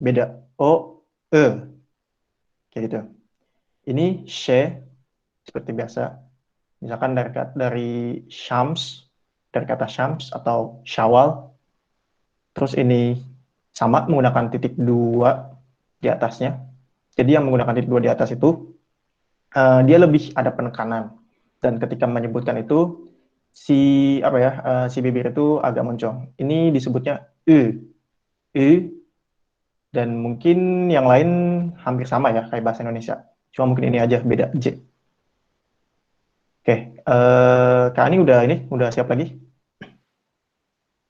beda. O, E. Kayak gitu. Ini she, seperti biasa. Misalkan dari Syams, dari kata Syams atau Syawal. Terus ini sama menggunakan titik dua di atasnya. Jadi yang menggunakan titik dua di atas itu, dia lebih ada penekanan. Dan ketika menyebutkan itu, si apa ya, si bibir itu agak moncong. Ini disebutnya e, dan mungkin yang lain hampir sama ya kayak bahasa Indonesia. Cuma mungkin ini aja beda J. Oke, Kak Ani udah siap lagi?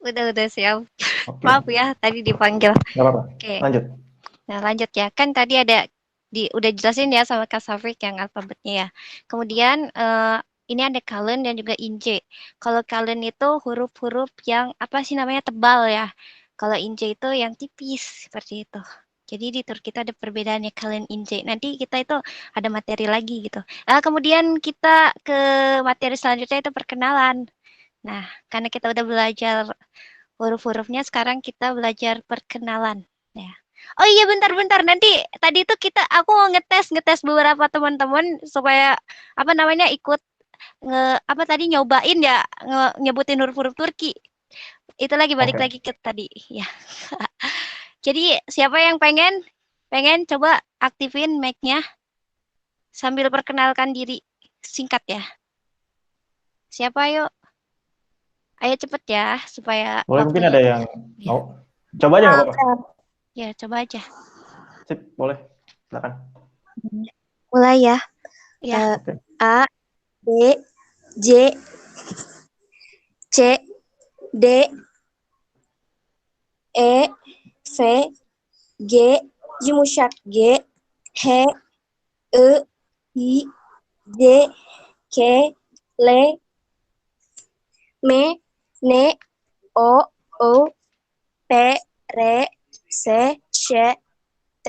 Udah siap. Oke, Maaf ya, tadi dipanggil. nggak apa-apa. Oke, Lanjut. nah lanjut ya. Kan tadi ada udah jelasin ya sama Kak Safrik yang alfabetnya ya. Kemudian ini ada kalen dan juga inje. Kalau kalen itu huruf-huruf yang apa sih namanya tebal ya. Kalau inje itu yang tipis seperti itu. Jadi di Turki kita ada perbedaannya kalen inje. Nanti kita itu ada materi lagi gitu. Kemudian kita ke materi selanjutnya itu perkenalan. Nah, karena kita udah belajar huruf-hurufnya, sekarang kita belajar perkenalan. Ya. Oh iya, bentar-bentar. Nanti tadi itu aku mau ngetes beberapa teman-teman supaya apa namanya ikut apa tadi nyobain ya nyebutin huruf-huruf Turki. Itu lagi balik Oke. lagi ke tadi. Ya. Jadi siapa yang pengen pengen coba aktifin mic-nya sambil perkenalkan diri singkat ya. Siapa yuk? Ayo cepet ya supaya Boleh mungkin waktunya ada itu. yang Ya. mau? Coba aja nggak apa-apa. Ya, coba aja. Sip, boleh. Silakan. Mulai ya. Ya. Oke. A, B, J, C, D, E, F, G, yumuşak G, H, I, I, J, K, L, M, N, O, O, P, R, S, Ş, T,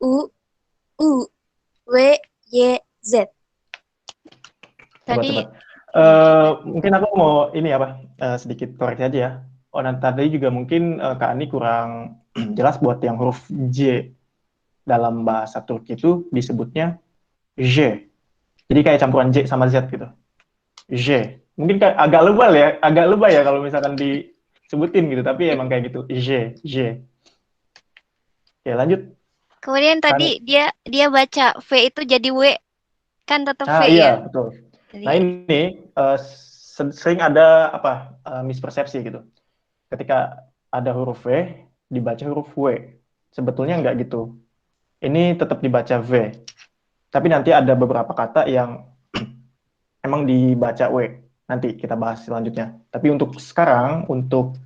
U, U, V, Y, Z. Coba, Tadi coba. ya. Mungkin aku mau ini apa, sedikit koreksi aja ya. Oh, nanti tadi juga mungkin Kak Ani kurang jelas buat yang huruf J dalam bahasa Turki itu disebutnya J. Jadi kayak campuran J sama Z gitu. J. Mungkin kayak agak lebay ya kalau misalkan disebutin gitu, tapi emang kayak gitu. J, J. Oke, lanjut. Kemudian Kak tadi Ani. dia baca V itu jadi W, kan tetap V Iya, ya. betul. Jadi Nah ini eh, sering ada apa mispersepsi gitu. Ketika ada huruf V, dibaca huruf W. Sebetulnya nggak gitu. Ini tetap dibaca V. Tapi nanti ada beberapa kata yang emang dibaca W. Nanti kita bahas selanjutnya. Tapi untuk sekarang, untuk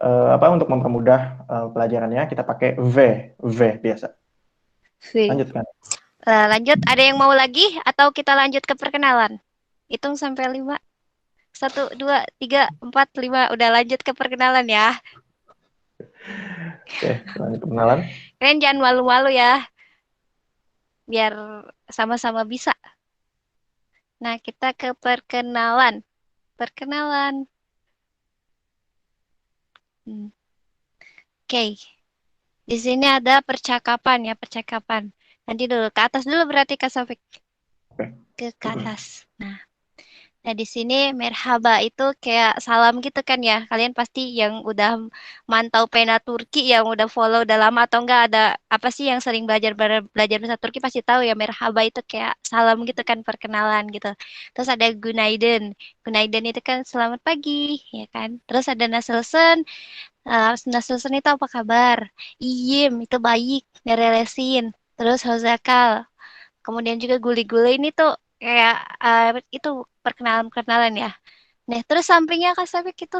mempermudah pelajarannya, kita pakai V biasa. V. Lanjutkan. Lanjut, ada yang mau lagi atau kita lanjut ke perkenalan? Hitung sampai 5. 1, 2, 3, 4, 5. Udah lanjut ke perkenalan ya. Oke, lanjut perkenalan. Kalian jangan malu-malu ya, biar sama-sama bisa. Nah, kita ke perkenalan. Perkenalan. Hmm. Oke. Di sini ada percakapan ya, percakapan. Nanti dulu ke atas dulu berarti Kak Sofik. Oke. Ke atas. Nah, di sini merhaba itu kayak salam gitu kan ya. Kalian pasti yang udah mantau pena Turki, yang udah follow udah lama atau enggak ada apa sih yang sering belajar bahasa Turki pasti tahu ya merhaba itu kayak salam gitu kan perkenalan gitu. Terus ada günaydın. Günaydın itu kan selamat pagi, ya kan. Terus ada nasılsın. Nasılsın itu apa kabar? Iyim itu baik, nerelesin. Terus hozakal. Kemudian juga guli-guli ini tuh kayak itu perkenalan-perkenalan ya. Nah, terus sampingnya Kak Sabik itu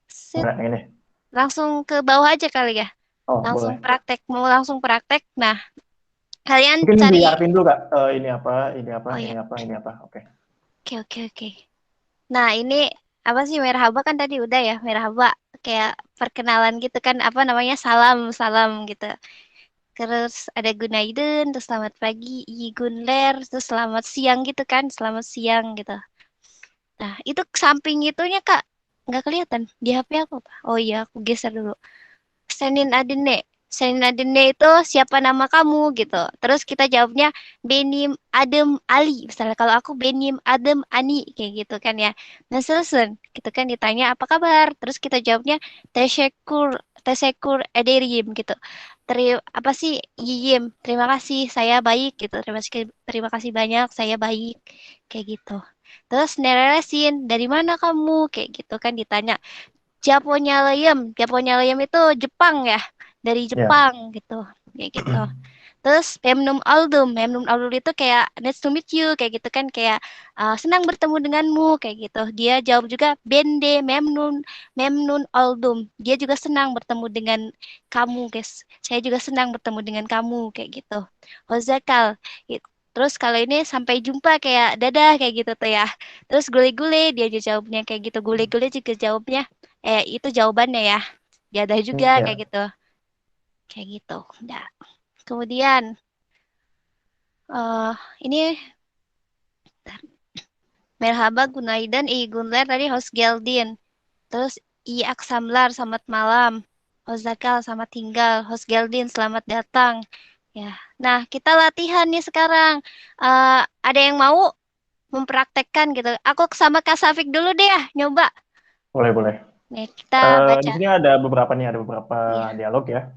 sit, Nah, ini. langsung ke bawah aja kali ya. Oh, Langsung boleh. praktek, mau langsung praktek. Nah, kalian Mungkin cari, diarepin dulu, Kak. Ini apa, ini apa, oh ini ya, apa, ini apa. Oke. oke oke oke. Nah, ini apa sih merhaba kan tadi udah ya, merhaba kayak perkenalan gitu kan, apa namanya salam salam gitu. Terus ada günaydın, terus selamat pagi, iyi günler, terus selamat siang gitu kan, selamat siang gitu. Nah, itu samping itunya Kak, nggak kelihatan di HP aku apa? Oh iya, aku geser dulu. Senin Adene. Senin Adene itu siapa nama kamu gitu. Terus kita jawabnya Benim Adem Ali. Misalnya kalau aku Benim Adem Ani kayak gitu kan ya. Nah, selesai. Gitu kan ditanya apa kabar. Terus kita jawabnya Teşekkür ederim gitu. Apa sih Yiyim, terima kasih saya baik gitu. Terima kasih banyak saya baik kayak gitu. Terus neresin dari mana kamu kayak gitu kan ditanya. Japonya Leyem itu Jepang ya, dari Ya. Jepang gitu, kayak gitu. Terus Memnun Aldum itu kayak nice to meet you, kayak gitu kan, kayak senang bertemu denganmu, kayak gitu. Dia jawab juga Bende Memnun Aldum. Dia juga senang bertemu dengan kamu, guys. Saya juga senang bertemu dengan kamu, kayak gitu. Hoşçakal. Terus kalau ini sampai jumpa kayak dadah kayak gitu tuh ya. Terus gule-gule dia juga jawabnya kayak gitu. Gule-gule juga jawabnya itu jawabannya ya. Dadah juga Ya. kayak gitu. Kayak gitu. Udah. Kemudian ini Merhaba, Günaydın, iyi günler tadi host Geldin. Terus iyi akşamlar, selamat malam. Hoşçakal, selamat tinggal. Host Geldin, selamat datang. Ya. Nah, kita latihan nih sekarang. Ada yang mau mempraktekkan gitu? Aku sama Kak Safik dulu deh ya, nyoba. Boleh, boleh. Nih, kita Di baca. sini ada beberapa Iya, dialog ya.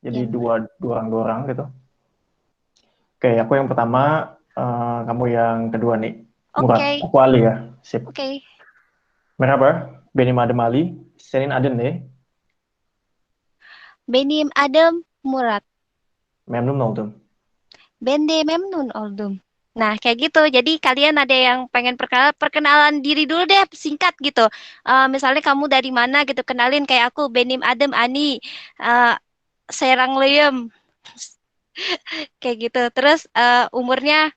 Jadi iya. dua orang gitu. Oke, aku yang pertama, kamu yang kedua nih. Murad, Oke, aku Ali ya. Sip. oke. Merhaba, benim adım Ali. Senin adın ne? Benim Adem Murat. Memnun oldum. Bende Memnun Oldum. Nah, kayak gitu. Jadi kalian ada yang pengen perkenalan diri dulu deh, singkat gitu. Misalnya kamu dari mana gitu, kenalin kayak aku Benim Adem Ani, eh, Serang Liem, kayak gitu. Terus umurnya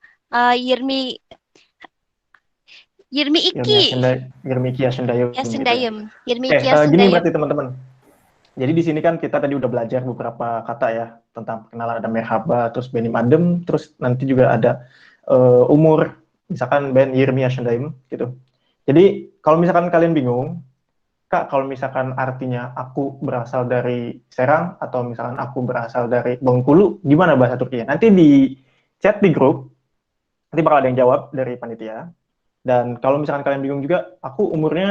Yirmi Yirmi Iki, Yirmiki Yashendayum gitu ya. Yasendayem, Yirmi Oke, Iki gini Yasendayem. berarti teman-teman. Jadi di sini kan kita tadi udah belajar beberapa kata ya tentang perkenalan, ada merhaba, terus benim adem, terus nanti juga ada umur, misalkan Ben Yirmi Yashendayim gitu. Jadi kalau misalkan kalian bingung, Kak, kalau misalkan artinya aku berasal dari Serang atau misalkan aku berasal dari Bengkulu, gimana bahasa Turkinya? Nanti di chat di grup, nanti bakal ada yang jawab dari panitia. Dan kalau misalkan kalian bingung juga, aku umurnya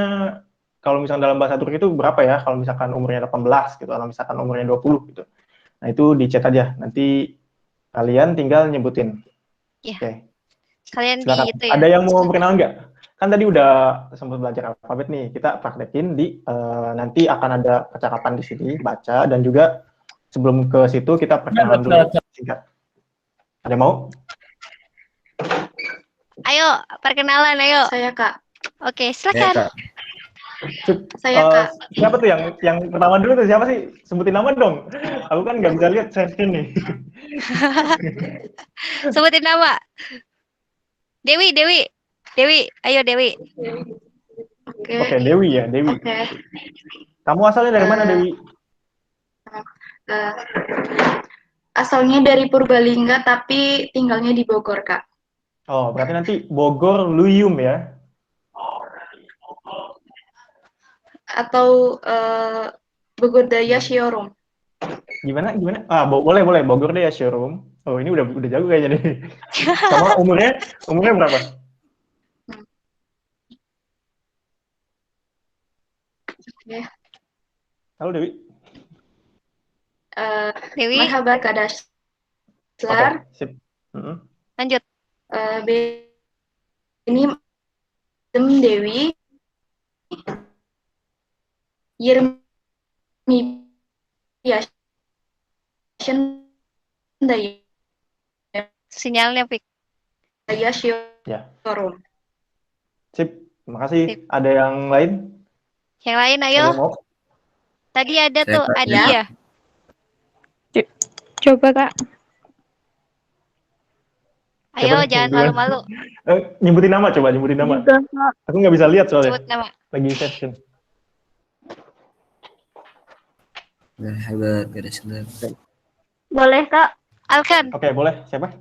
kalau misalkan dalam bahasa Turki itu berapa ya? Kalau misalkan umurnya 18 gitu, atau misalkan umurnya 20 gitu. Nah, itu di chat aja. Nanti kalian tinggal nyebutin. Ya, Oke, kalian di silakan. itu ya. Ada yang mau Silakan. berkenalan nggak? Kan tadi udah sempat belajar alfabet nih. Kita praktekin nanti akan ada percakapan di sini, baca, dan juga sebelum ke situ kita perkenalan dulu singkat. Ada yang mau? Ayo, perkenalan, ayo. Saya Kak. Oke, silakan. Saya Kak. Siapa tuh yang pertama dulu tuh, siapa sih? Sebutin nama dong. Aku kan nggak bisa lihat screen nih. Sebutin nama. Dewi, ayo Dewi. Oke. Oke, Dewi ya, Dewi. Oke. Kamu asalnya dari mana, Dewi? Eh, asalnya dari Purbalingga tapi tinggalnya di Bogor, Kak. Oh, berarti nanti Bogor Luyum ya? Atau Bogor Daya Shiorum. Gimana? Boleh Bogor deh ya, showroom. Oh, ini udah jago kayaknya nih. Sama umurnya berapa? Oke. Halo, Dewi. Dewi, Merhaba Kak Oke, Daslar. sip. lanjut. Ini Dewi Yirmi Yashendaya Sinyalnya Pik. Shiorum. Sip. Terima kasih. Sip. Ada yang lain? Yang lain Ada ayo. yang mau? Tadi ada tuh Adi ya. Coba Kak. Ayo Siapa nih? jangan malu-malu. Nyebutin nama, coba nyebutin nama. Juga Kak. Aku nggak bisa lihat soalnya. Sebut nama. Lagi session. Merhaba, Kak Daslar. Boleh Kak. Alkan, Oke, boleh. Siapa?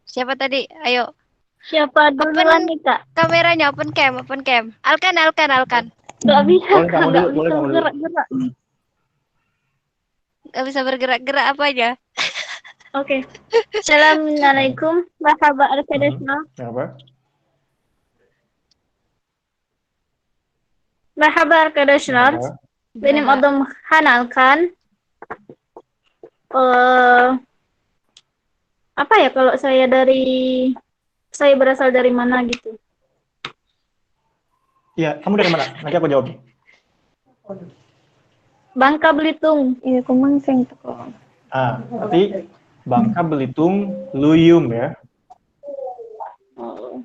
siapa tadi? Ayo. Siapa duluan nih Kak? Kameranya open cam. Alkan. Nggak bisa, Boleh Kak. kamu Nggak dulu, boleh bisa kamu dulu. bergerak-gerak. Nggak bisa bergerak-gerak apa aja? Oke. Assalamualaikum. Marhaba arkadaşlar. Apa? Merhaba arkadaşlar. Apa? Benim adım Hana Alkan. Eh, apa ya kalau saya berasal dari mana gitu? Iya, kamu dari mana? Nanti aku jawab. Bangka Belitung. Iya, kumang sing teko. Berarti Bangka Belitung Luyum ya. Oh.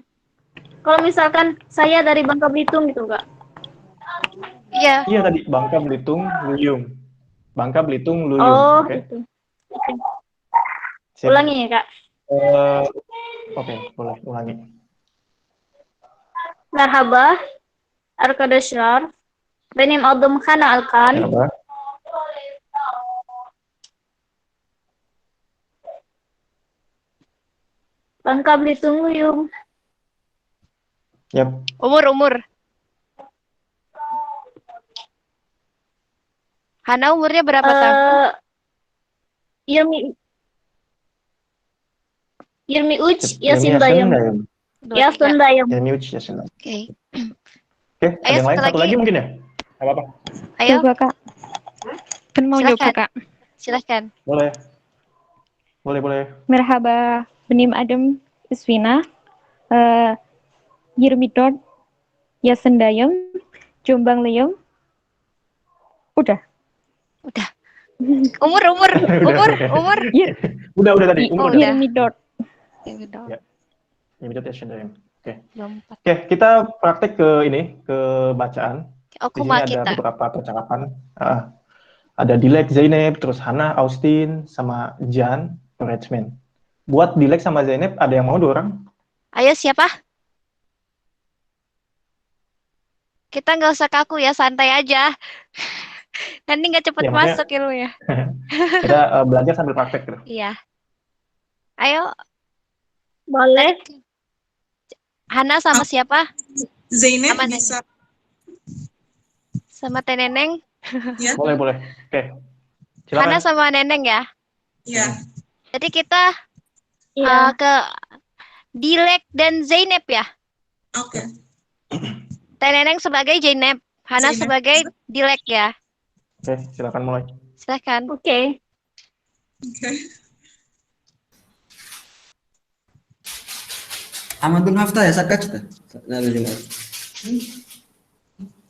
Kalau misalkan saya dari Bangka Belitung gitu, Kak. Iya. Iya tadi Bangka Belitung Luyum. Bangka Belitung Luyum. Oh, Oke. gitu. Oke. Sip. Ulangi ya, Kak. Oke, boleh ulangi. Merhaba arkadaşlar. Benim adım Hana Alkan. Apa? Bangka Belitung Luyum. Yap. Umur. Hana umurnya berapa tahun? Yirmi uç Yirmi yaşındayım. Yaşındayım. Yirmi uç yaşında. Oke. Oke, ada Ayo, yang lain? satu Satu lagi. lagi mungkin ya? Gak apa-apa. Ayo, Coba Kak. Kan mau Silakan. nyoba Kak. silahkan. Boleh. Boleh. Merhaba, benim adım Isvina. 24 yaşındayım. Jombanglıyım. Udah. Umur. Udah tadi. Umur Oh, udah. udah. 24. Ya. Yirmi uç yaşındayım. Oke. 24. Oke, kita praktek ke bacaan. Di Kuma sini ada kita. beberapa percakapan. Ada Dilek, Zainab, terus Hana, Austin, sama Jan, Redman. Buat Dilek sama Zainab, ada yang mau 2 orang? Ayo siapa? Kita nggak usah kaku ya, santai aja. Nanti nggak cepet Ya, maksudnya- masuk ilmunya. Kita belajar sambil praktek gitu. Iya. Ayo, Boleh. Hana sama siapa? Zainab Sama bisa Sama Teh Neneng. ya? Boleh. Oke. Hana Silakan. sama Neneng ya. Ya. Jadi kita Iya. ke Dilek dan Zainab ya. Oke. Teh Neneng sebagai Zainab, Hana Zainab. sebagai Dilek ya. Oke, silakan mulai. Silahkan. Oke. Oke. Ama dün hafta ya saat kaçtı? Nerede cuma?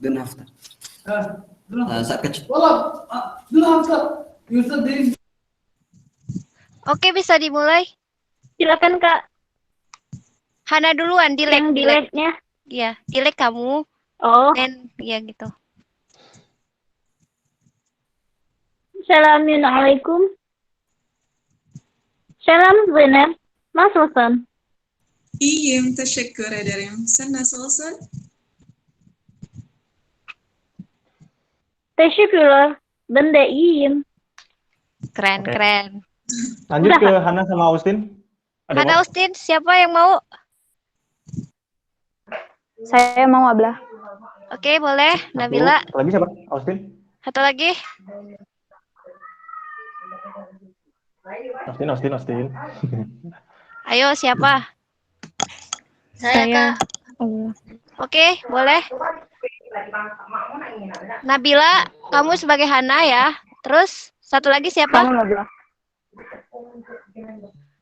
Dün hafta. Saat kaç? Oke, bisa dimulai. Silakan, Kak. Hana duluan, Dilek. Yang dileknya. Iya, Dilek kamu. Oh. Iya gitu. Assalamualaikum. Selam Zainab. Nasılsın? İyiyim, teşekkür ederim. Sen nasılsın? Teşekkürler. Ben de iyiyim. Keren. Oke. Keren. Lanjut Udah, ke Hana sama Austin. Ada Hana, mau? Austin, siapa yang mau? Saya mau Ablah. Oke, boleh. Satu. Nabila. Lagi siapa? Austin? Satu lagi. Austin. Ayo, siapa? Saya Allah. Oke, boleh. Nabila, kamu sebagai Hana ya. Terus satu lagi siapa? Kamu Ablah.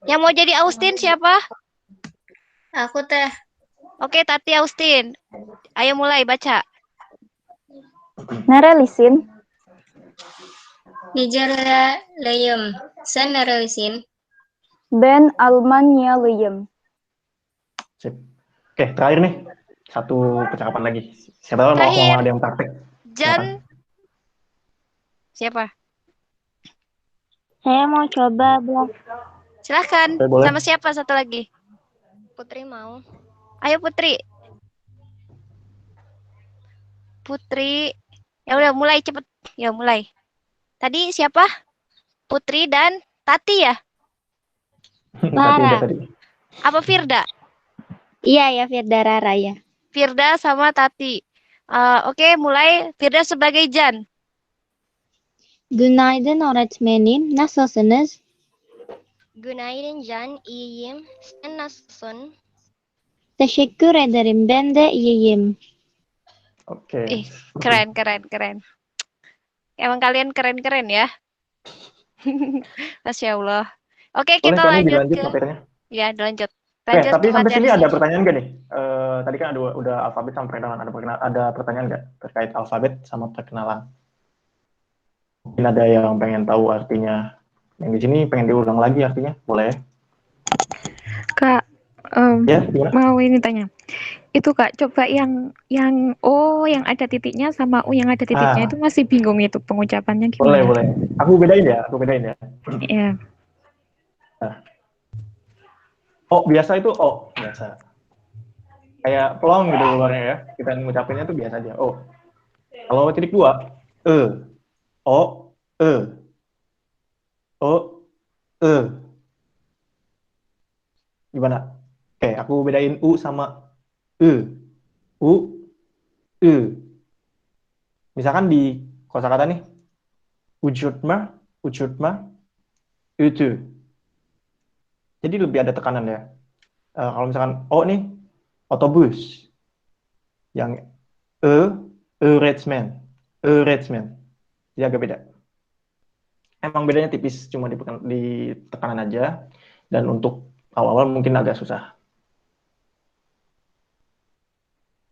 Yang mau jadi Austin siapa? Aku Teh. Oke, Tati Austin. Ayo mulai baca. Nerelisin. Nigeria Leyem. Sen nerelisin? Ben Almanyalıyım. Sip. Oke, terakhir nih. Satu percakapan lagi. Siapa tahu mau Terakhir. ada yang praktek. Jan. Siapa? Saya mau coba Ablah. Silahkan. Oke, boleh. Sama siapa satu lagi? Putri mau. Ayo Putri. Putri. Ya udah mulai cepet. Ya mulai. Tadi siapa? Putri dan Tati ya? Tadi udah tadi. Apa Firda? Iya ya, Firda Rara ya. Firda sama Tati. Oke, mulai. Firda sebagai Jan. Günaydın öğretmenim. Nasılsınız? Günaydın Can, iyiyim. Sen nasılsın? Teşekkür ederim. Ben de iyiyim. Oke. Keren, keren, keren. Emang kalian keren-keren ya. Masya Allah. Oke, Boleh kita Kak, ini lanjut dilanjut ke... materinya. Ya, lanjut. Oke, Lanjut tapi ke sampai materi sini ada selanjutnya. pertanyaan nggak nih? Tadi kan udah alfabet sama perkenalan. Ada pertanyaan nggak terkait alfabet sama perkenalan? Mungkin ada yang pengen tahu artinya. Yang di sini pengen diulang lagi artinya, boleh? Kak, Ya, gimana? mau ini tanya. Itu Kak, coba yang O yang ada titiknya sama U yang ada titiknya itu masih bingung itu pengucapannya Boleh, gimana? boleh. Aku bedain ya. Iya. Nah. O biasa itu O biasa. Kayak plong gitu keluarnya ya. Kita ngucapinnya tuh biasa aja. O. Kalau titik 2, E. O, E. O, E. Gimana? Oke, aku bedain U sama E. U, E. Misalkan di kosakata nih, wujudma, itu. Jadi lebih ada tekanan ya. Kalau misalkan O nih, otobus. Yang Eredsman. Jadi agak beda. Emang bedanya tipis, cuma di tekanan aja. Dan untuk awal-awal mungkin agak susah.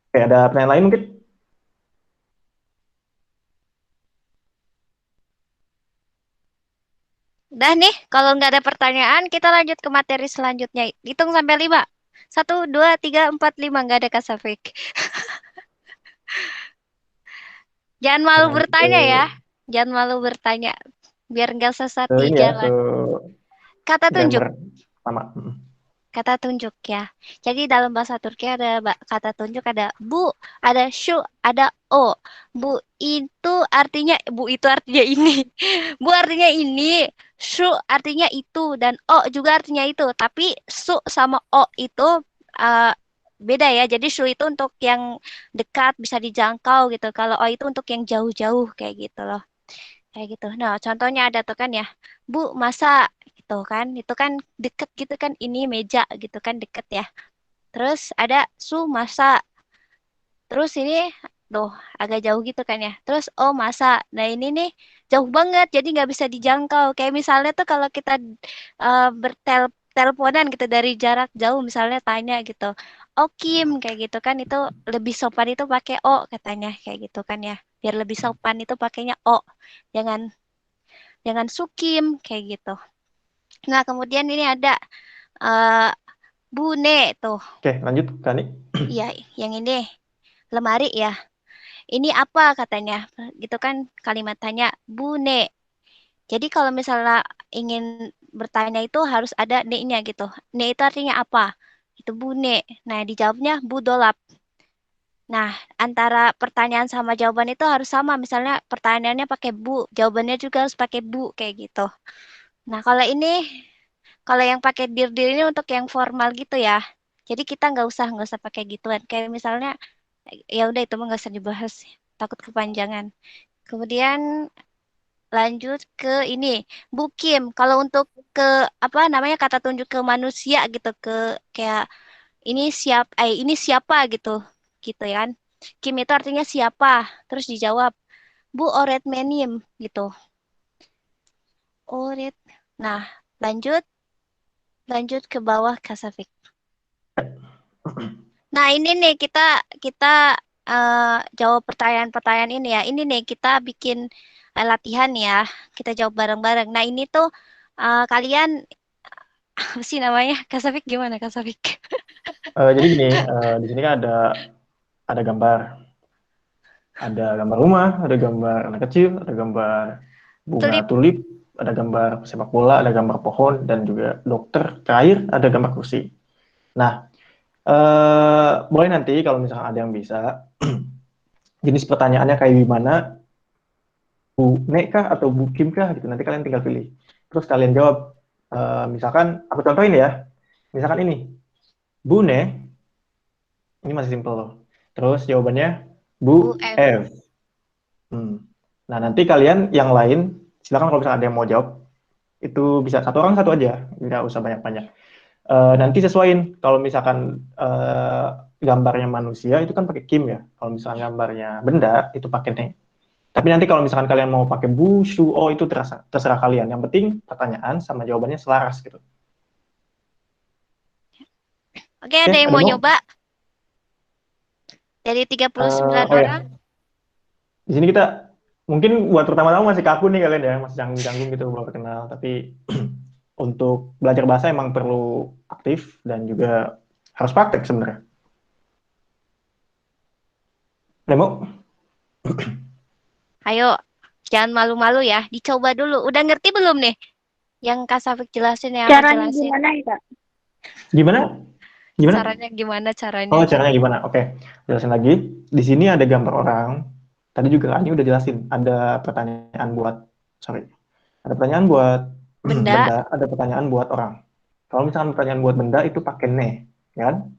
Oke, ada pertanyaan lain mungkin? Udah nih, kalau nggak ada pertanyaan, kita lanjut ke materi selanjutnya. Hitung sampai 5. 1, 2, 3, 4, 5. Nggak ada Kak Safik. Jangan malu bertanya ya. Jangan malu bertanya. Biar nggak sesat di Ini ya, jalan. Kata tunjuk. Sama. Kata tunjuk ya. Jadi dalam bahasa Turki ada kata tunjuk, ada bu, ada şu, ada o. Bu itu artinya ini. Bu artinya ini, şu artinya itu, dan o juga artinya itu. Tapi su sama o itu beda ya. Jadi su itu untuk yang dekat bisa dijangkau gitu. Kalau o itu untuk yang jauh-jauh kayak gitu loh. Kayak gitu. Nah, contohnya ada tuh kan ya. Bu, masa gitu kan. Itu kan deket gitu kan. Ini meja gitu kan deket ya. Terus ada su masa. Terus ini tuh agak jauh gitu kan ya. Terus oh masa. Nah, ini nih jauh banget jadi nggak bisa dijangkau. Kayak misalnya tuh kalau kita berteleponan gitu dari jarak jauh misalnya tanya gitu. Oh Kim kayak gitu kan itu lebih sopan itu pakai O katanya kayak gitu kan ya. Biar lebih sopan itu pakainya O. Jangan Sukim kayak gitu. Nah, kemudian ini ada Bune tuh. Oke, lanjut Kani. Iya, yang ini lemari ya. Ini apa katanya? Gitu kan kalimat tanya Bune. Jadi kalau misalnya ingin bertanya itu harus ada ne-nya gitu. Ne itu artinya apa? Itu Bune. Nah, dijawabnya Budolap. Nah, antara pertanyaan sama jawaban itu harus sama. Misalnya pertanyaannya pakai bu, jawabannya juga harus pakai bu, kayak gitu. Nah, kalau yang pakai dir-dir ini untuk yang formal gitu ya. Jadi kita nggak usah pakai gituan. Kayak misalnya, ya udah itu mah nggak usah dibahas, takut kepanjangan. Kemudian lanjut ke ini, bukim. Kalau untuk ke apa namanya kata tunjuk ke manusia gitu, ke kayak ini siapa gitu ya kan. Kim itu artinya siapa, terus dijawab Bu Oret Menim gitu. Oret. Nah, lanjut ke bawah Kasafik. Nah, ini nih kita jawab pertanyaan-pertanyaan ini ya. Ini nih kita bikin latihan ya. Kita jawab bareng-bareng. Nah, ini tuh kalian apa sih namanya? Kasafik gimana Kasafik? Jadi gini, di sini kan ada gambar. Ada gambar rumah, ada gambar anak kecil, ada gambar bunga tulip, ada gambar sepak bola, ada gambar pohon, dan juga dokter. Terakhir ada gambar kursi. Nah, boleh nanti kalau misalnya ada yang bisa, jenis pertanyaannya kayak gimana, Bu Nek kah atau Bu Kim kah, gitu. Nanti kalian tinggal pilih. Terus kalian jawab, misalkan, aku contohin ya, misalkan ini, Bu Ne, ini masih simpel loh. Terus jawabannya, Bu Bu F. F. Nah, nanti kalian yang lain, silakan kalau misalkan ada yang mau jawab, itu bisa satu orang satu aja, nggak usah banyak-banyak. Nanti sesuaiin, kalau misalkan gambarnya manusia itu kan pakai Kim ya, kalau misalkan gambarnya benda itu pakai Ne. Tapi nanti kalau misalkan kalian mau pakai Bu, Shu, O itu terserah kalian. Yang penting pertanyaan sama jawabannya selaras gitu. Oke, ada yang mau mau? nyoba? Dari 39 Oh ya, orang. di sini kita mungkin buat pertama-tama masih kaku nih kalian ya, masih canggung-canggung gitu baru kenal. Tapi untuk belajar bahasa emang perlu aktif dan juga harus praktek sebenarnya. Demo? Ayo, jangan malu-malu ya. Dicoba dulu. Udah ngerti belum nih? Yang Kak Safik jelasin ya. Caranya jelasin. gimana ya, Kak? Gimana? Gimana? Caranya gimana? Caranya. Oh, caranya gimana? Oke, jelasin lagi. Di sini ada gambar orang. Tadi juga Ani udah jelasin. Ada pertanyaan buat, ada pertanyaan buat Benda. ada pertanyaan buat orang. Kalau misalkan pertanyaan buat benda itu pakai ne, kan?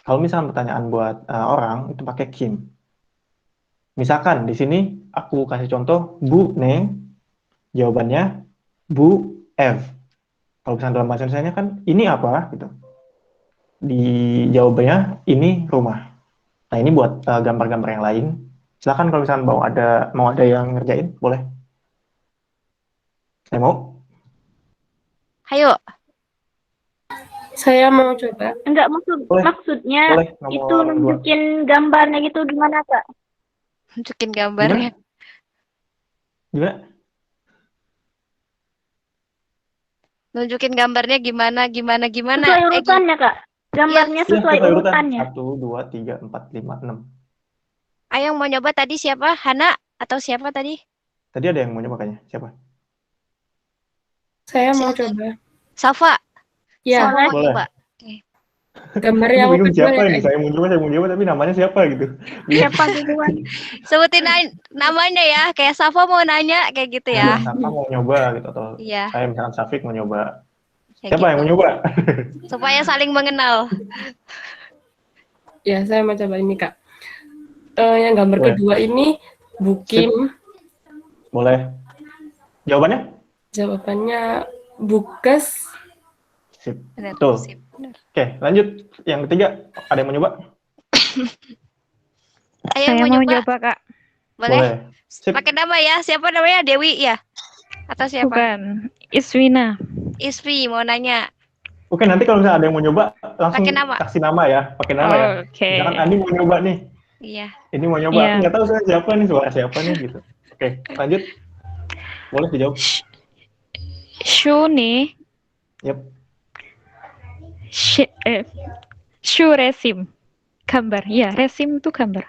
Kalau misalkan pertanyaan buat orang itu pakai kim. Misalkan di sini aku kasih contoh Bu Ne, jawabannya Bu F. Kalau misalkan dalam bahasa Indonesia kan ini apa gitu. Di jawabannya ini rumah. Nah, ini buat gambar-gambar yang lain. Silakan kalau misalkan mau ada yang ngerjain, boleh. Saya mau. Ayo. Saya mau coba. Enggak, Boleh. maksudnya Boleh, itu nomor 2. nunjukin gambarnya gitu gimana, Kak? Tunjukin gambarnya. Gimana? Nunjukin gambarnya gimana. Sesuai urutannya, Kak. Gambarnya Iya, sesuai urutan. urutannya. 1, 2, 3, 4, 5, 6. Ayo yang mau nyoba tadi siapa? Hana atau siapa tadi? Tadi ada yang mau nyoba kayaknya. Siapa? Saya mau coba. Safa. Ya, Safa mau boleh. nyoba. gambar Aku yang bingung kedua siapa ya, ini. Kak? Saya mau nyoba tapi namanya siapa gitu. Siapa duluan? Sebutin namanya ya. Kayak Safa mau nanya kayak gitu ya. Siapa mau nyoba gitu atau Iya. saya misalkan Safik mau nyoba. Kayak Siapa yang mau gitu. nyoba? Supaya saling mengenal. Ya, saya mau coba ini, Kak. Yang gambar Boleh. kedua ini Bukim. Boleh. Jawabannya? Jawabannya Bukes. Sip. Benar. Tuh. Sip. Benar. Oke, lanjut. Yang ketiga, ada yang mau nyoba? Ayo Saya mau mau nyoba. coba, Kak. Boleh? Sip. Pakai nama ya. Siapa namanya? Dewi ya? Atau siapa? Bukan. Iswina. Isfi mau nanya. Oke, nanti kalau misalnya ada yang mau nyoba, langsung Pakai nama. kasih nama ya. Pakai nama ya. Oke. Misalkan Ani mau nyoba nih. Iya. Ini mau nyoba. Iya. Aku nggak tahu saya siapa nih, suara siapa nih gitu. Oke, lanjut. Boleh dijawab. Shu nih. Yep. Shu resim. Gambar. Iya, resim itu gambar.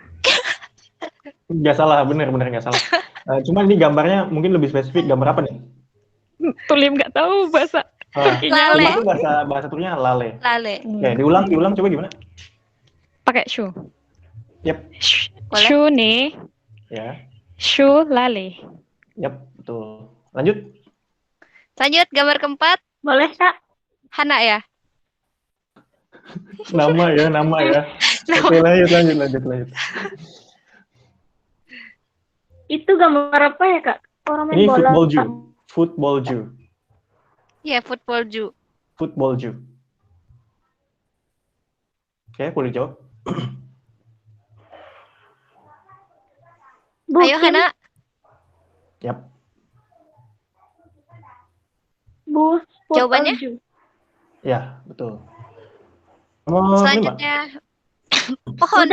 Nggak salah, bener nggak salah. Cuma ini gambarnya mungkin lebih spesifik. Gambar apa nih? Tulim nggak tahu bahasa. Lale. Itu bahasa turunnya lale. Lale. Oke, diulang coba gimana? Pakai shu. Yep. Boleh? Shu nih. Ya. Shu lale. Yep, betul. Lanjut. Lanjut gambar keempat. Boleh, Kak? Hana ya. Nama ya. Oke, lanjut. Itu gambar apa ya, Kak? Orang main Ini bola. football Jew. Iya, football Ju. Football Jew. Oke, boleh jawab. Ayo Hana. Yap. Bu, Jawabannya? Ya, betul. Nomor 5. Selanjutnya pohon.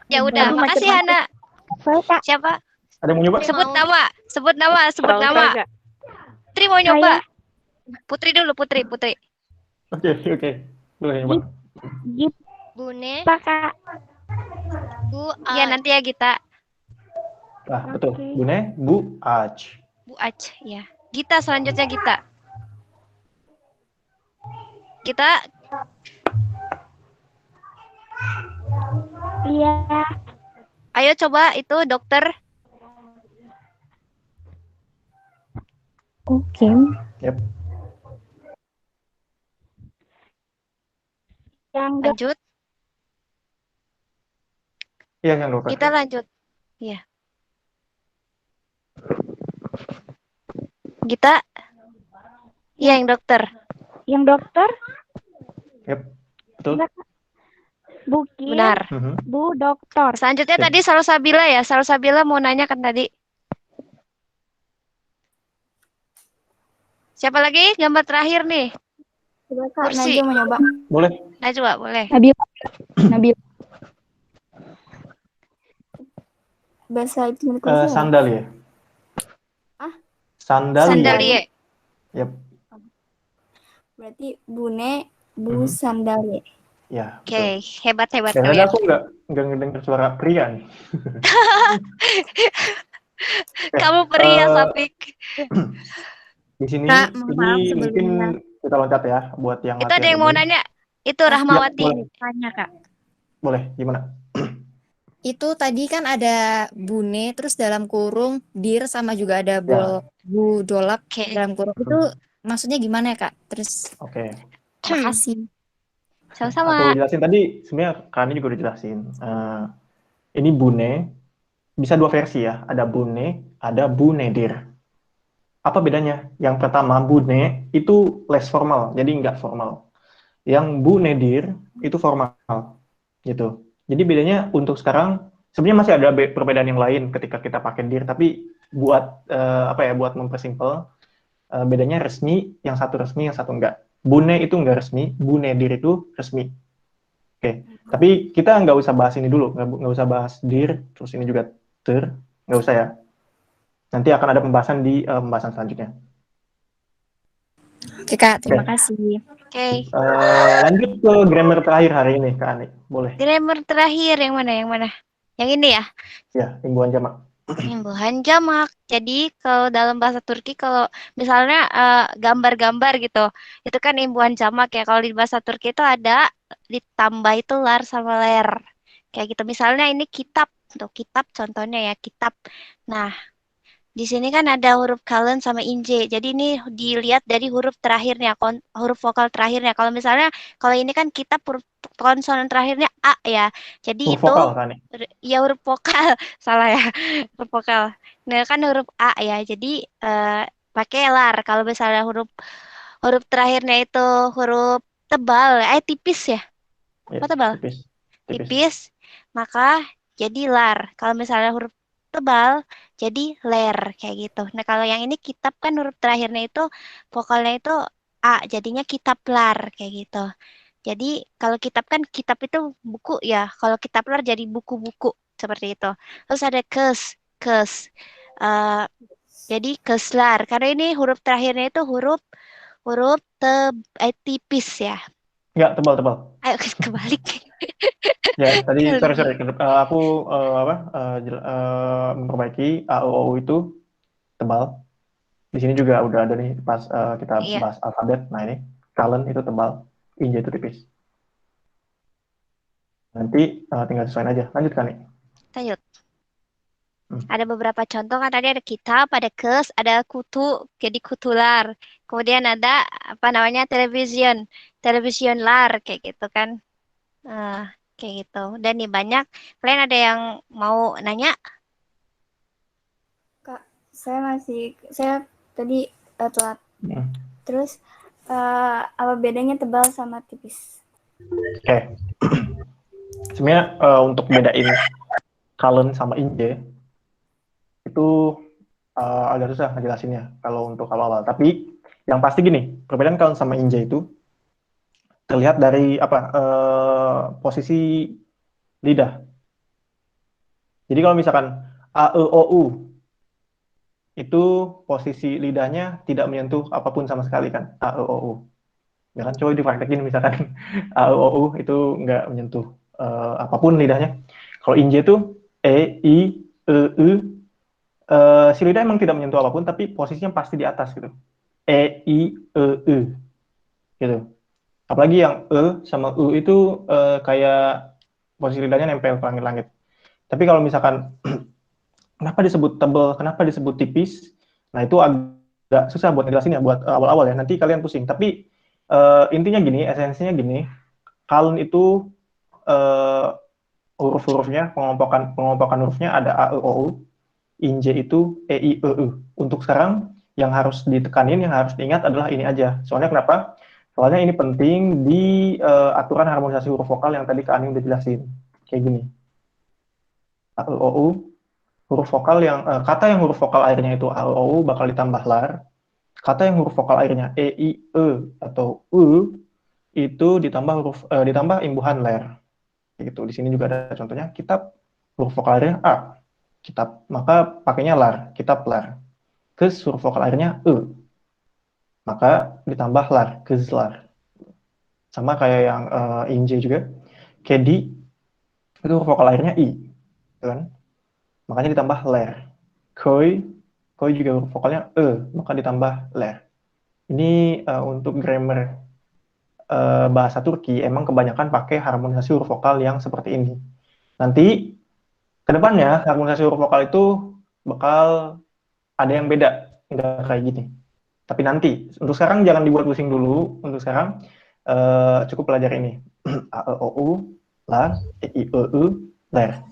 Ya udah, Baru makasih macam-macam. Hana. Siapa? Ada yang mau nyoba? Sebut nama. Putri mau nyoba. Putri dulu, Putri. Oke. Boleh nyoba. Bune, Kak. Bu, Iya, nanti ya Gita. Nah, betul. Bune, Bu, Aj. Bu Ac, ya. Gita selanjutnya Gita. Iya. Ayo coba itu dokter. Oke. Yep. Yang Lanjut. Iya, yang dokter. Kita lanjut. Ya. Kita. Iya, yang dokter. Yang dokter, Yep, betul. Bu Kim, Benar. Bu Dokter. Selanjutnya Oke. tadi Salsabila ya. Salsabila mau nanya kan tadi. Siapa lagi? Gambar terakhir nih. Coba Kak, Kursi. Najwa mau nyoba. Boleh. Najwa, boleh. Nabil. Bahasa itu kursi apa? Sandal ya. Ah? Sandalia. Sandalie. Yep. Berarti Bune, Bu Sandalie. Ya. Oke, hebat-hebat Dan kalian. aku nggak ngedengar suara pria nih. Kamu pria, Eh, Safik. Di sini Kak, mohon maaf ini mungkin sebelumnya. kita loncat ya buat yang Itu ada latihan yang mau ini. nanya. Itu Rahmawati. boleh. Tanya, Kak. Boleh, gimana? Itu tadi kan ada Bune, terus dalam kurung dir sama juga ada Bu Dolap Oke. dalam kurung. Itu maksudnya gimana ya, Kak? Terus Oke. makasih. Sama-sama. Aku jelasin tadi, sebenarnya Kani juga udah jelasin. Ini Bune, bisa dua versi ya. Ada Bune, ada Bunedir. Apa bedanya? Yang pertama, Bune itu less formal, jadi nggak formal. Yang Bunedir itu formal, gitu. Jadi bedanya untuk sekarang, sebenarnya masih ada perbedaan yang lain ketika kita pakai dir, tapi buat buat mempersimpel, bedanya resmi, yang satu resmi, yang satu enggak. Bune itu enggak resmi, Bunedir itu resmi. Oke, tapi kita nggak usah bahas ini dulu, nggak usah bahas dir, terus ini juga ter, nggak usah ya. Nanti akan ada pembahasan di pembahasan selanjutnya. Oke, Kak, terima kasih. Oke. Lanjut ke grammar terakhir hari ini, Kak Ani. Boleh. Grammar terakhir yang mana? Yang mana? Yang ini ya? Ya, imbuhan jamak. Imbuhan jamak. Jadi kalau dalam bahasa Turki kalau misalnya gambar-gambar gitu, itu kan imbuhan jamak ya. Kalau di bahasa Turki itu ada ditambah itu lar sama ler. Kayak gitu. Misalnya ini kitab. Tuh, kitab contohnya ya, kitab. Nah, di sini kan ada huruf kalem sama inje. Jadi ini dilihat dari huruf terakhirnya, huruf vokal terakhirnya. Kalau misalnya, kalau ini kan kitab huruf konsonan terakhirnya A ya. Jadi Huruf itu vokal, Kak Ani. ya huruf vokal, salah ya, huruf vokal. Nah kan huruf A ya. Jadi pakai lar. Kalau misalnya huruf terakhirnya itu huruf tebal, tipis ya. Apa tebal? Tipis. Maka jadi lar. Kalau misalnya huruf tebal jadi ler kayak gitu. Nah kalau yang ini kitab kan huruf terakhirnya itu vokalnya itu A, jadinya kitab lar kayak gitu. Jadi kalau kitab kan kitab itu buku ya. Kalau kitab lar jadi buku-buku seperti itu. Terus ada kes. Jadi keslar. Karena ini huruf terakhirnya itu huruf tipis ya. Enggak, tebal. Ayo kebalik. Ya, tadi sorry. Aku memperbaiki AOU itu tebal. Di sini juga udah ada nih pas kita bahas alfabet. Nah ini kalen itu tebal, inje itu tipis. Nanti tinggal sesuaiin aja. Lanjut kan nih. Lanjut. Ada beberapa contoh kan tadi ada kitab, ada kes, ada kutu, jadi kutular. Kemudian ada apa namanya television lar kayak gitu kan. Kayak gitu. Dan nih banyak. Kalian ada yang mau nanya? Kak, saya tadi telat. Terus apa bedanya tebal sama tipis? Oke. Sebenarnya untuk bedain kalen sama inje itu agak susah ngejelasinnya kalau untuk awal-awal. Tapi yang pasti gini, perbedaan kalen sama inje itu terlihat dari posisi lidah. Jadi kalau misalkan a, e, o, u itu posisi lidahnya tidak menyentuh apapun sama sekali kan, a, e, o, u. Ya kan, coba dipraktekin misalkan a, e, o, u itu nggak menyentuh apapun lidahnya. Kalau inje itu e, i, e, u, si lidah emang tidak menyentuh apapun, tapi posisinya pasti di atas gitu. E, i, e, u gitu. Apalagi yang sama u itu kayak posisi lidahnya nempel ke langit-langit. Tapi kalau misalkan kenapa disebut tebal, kenapa disebut tipis, nah itu agak susah buat ngejelasin ya, buat awal-awal ya. Nanti kalian pusing. Tapi intinya gini, esensinya gini, kalen itu huruf-hurufnya, pengompokan hurufnya ada A, E, O, U. Inje itu E, I, E, U. Untuk sekarang yang harus ditekanin, yang harus diingat adalah ini aja. Soalnya kenapa? Soalnya ini penting di aturan harmonisasi huruf vokal yang tadi Kak Ani udah jelasin. Kayak gini. A, E, O, U. Huruf vokal yang kata yang huruf vokal akhirnya itu A, E, O, U bakal ditambah lar. Kata yang huruf vokal akhirnya E, I, E atau U itu ditambah imbuhan ler. Gitu. Di sini juga ada contohnya kitab, huruf vokal akhirnya A. Kitab, maka pakainya lar, kitab lar. Kes huruf vokal akhirnya E. Maka ditambah lar, kezlar. Sama kayak yang inje juga. Kedi itu huruf vokal akhirnya I. Gitu kan? Makanya ditambah ler. Koi juga huruf vokalnya E, maka ditambah ler. Ini untuk grammar bahasa Turki emang kebanyakan pakai harmonisasi huruf vokal yang seperti ini. Nanti kedepannya harmonisasi huruf vokal itu bakal ada yang beda, nggak kayak gini. Tapi nanti, untuk sekarang jangan dibuat pusing dulu. Untuk sekarang cukup pelajari ini. A, E, O, U, la, E, I, E, U, ler.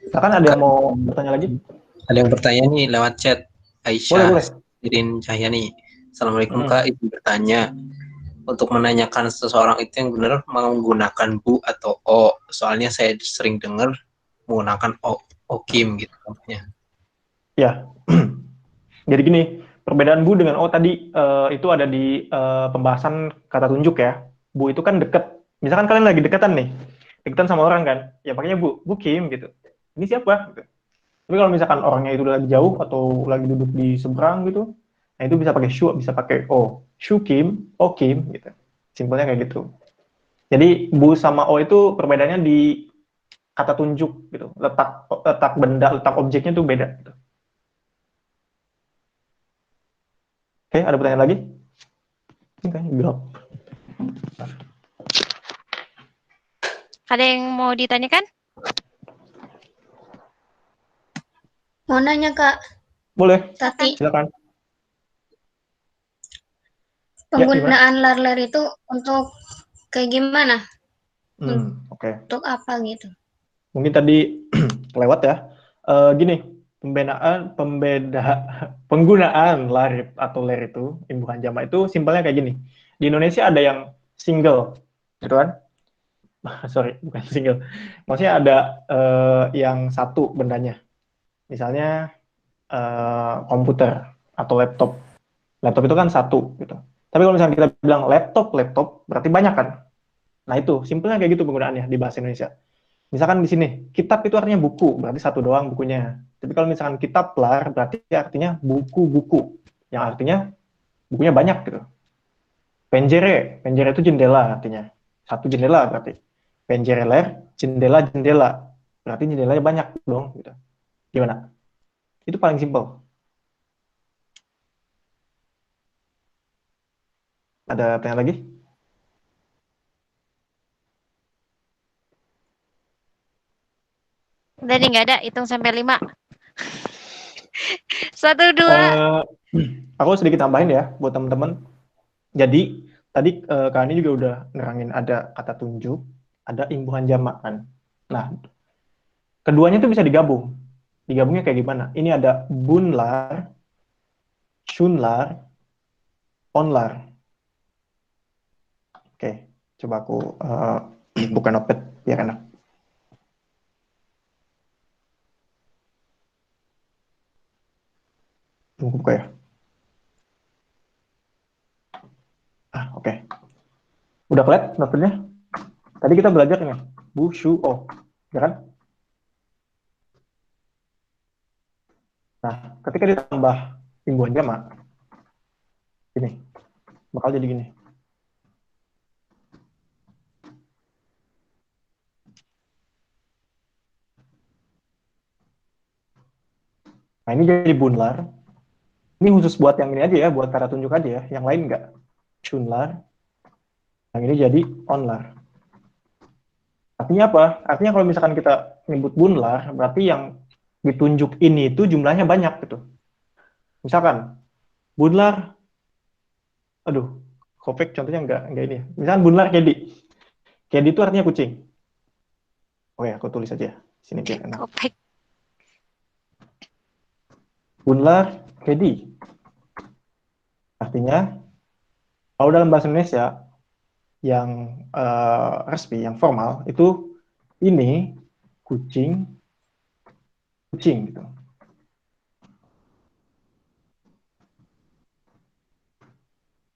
Silakan ada yang mau bertanya lagi? Ada yang bertanya nih lewat chat. Aisyah Irin Cahyani. Assalamualaikum Kak, ibu bertanya. Untuk menanyakan seseorang itu yang benar menggunakan bu atau o. Soalnya saya sering dengar menggunakan okim gitu contohnya. Ya. Jadi gini, perbedaan bu dengan o tadi itu ada di pembahasan kata tunjuk ya. Bu itu kan deket. Misalkan kalian lagi deketan nih. Deketan sama orang kan. Ya pakainya bu Kim gitu. Ini siapa? Gitu. Tapi kalau misalkan orangnya itu lagi jauh atau lagi duduk di seberang gitu, nah itu bisa pakai shu, bisa pakai o. Shu Kim, o Kim gitu. Simpelnya kayak gitu. Jadi bu sama o itu perbedaannya di kata tunjuk gitu. Letak benda, letak objeknya itu beda gitu. Oke, ada pertanyaan lagi? Ini kayaknya gelap. Ada yang mau ditanyakan? Mau nanya Kak, Boleh, Tati, silakan. penggunaan lar-lar itu untuk kayak gimana? Oke. Untuk apa gitu? Mungkin tadi lewat ya. Gini, penggunaan lar atau ler itu, imbuhan jamak itu simpelnya kayak gini. Di Indonesia ada yang single, gitu kan? Sorry, bukan single. Maksudnya ada yang satu bendanya. Misalnya komputer atau laptop. Laptop itu kan satu, gitu. Tapi kalau misalnya kita bilang laptop, berarti banyak kan? Nah itu, simpelnya kayak gitu penggunaannya di bahasa Indonesia. Misalkan di sini, kitab itu artinya buku, berarti satu doang bukunya. Tapi kalau misalkan kitab lar, berarti artinya buku-buku, yang artinya bukunya banyak gitu. Penjere itu jendela artinya. Satu jendela berarti. Penjere ler, jendela, berarti jendelanya banyak dong. Gitu. Gimana? Itu paling simpel. Ada pertanyaan lagi? Udah nih, nggak ada. Hitung sampai 5. 1, 2. Aku sedikit tambahin ya buat teman-teman. Jadi tadi Kak Ani juga udah nerangin ada kata tunjuk, ada imbuhan jamak kan. Nah, keduanya itu bisa digabung. Digabungnya kayak gimana? Ini ada bunlar, shunlar, onlar. Oke, coba aku buka notepad biar enak. Tunggu buka ya. Oke. Udah kelihatan notepad-nya? Tadi kita belajar ini, bu, shu, o. Ya kan? Nah, ketika ditambah imbuhan jamak, ini bakal jadi gini. Nah, ini jadi bunlar. Ini khusus buat yang ini aja ya, buat kata tunjuk aja ya. Yang lain enggak. Shunlar. Yang ini jadi onlar. Artinya apa? Artinya kalau misalkan kita nyebut bunlar, berarti yang ditunjuk ini itu jumlahnya banyak gitu. Misalkan bunlar, aduh, Kopek contohnya enggak ini. Misalkan bunlar kedi. Kedi itu artinya kucing. Oke, aku tulis aja sini biar enak. Kopek. Bunlar kedi. Artinya, kalau dalam bahasa Indonesia yang resmi, yang formal, itu ini kucing gitu.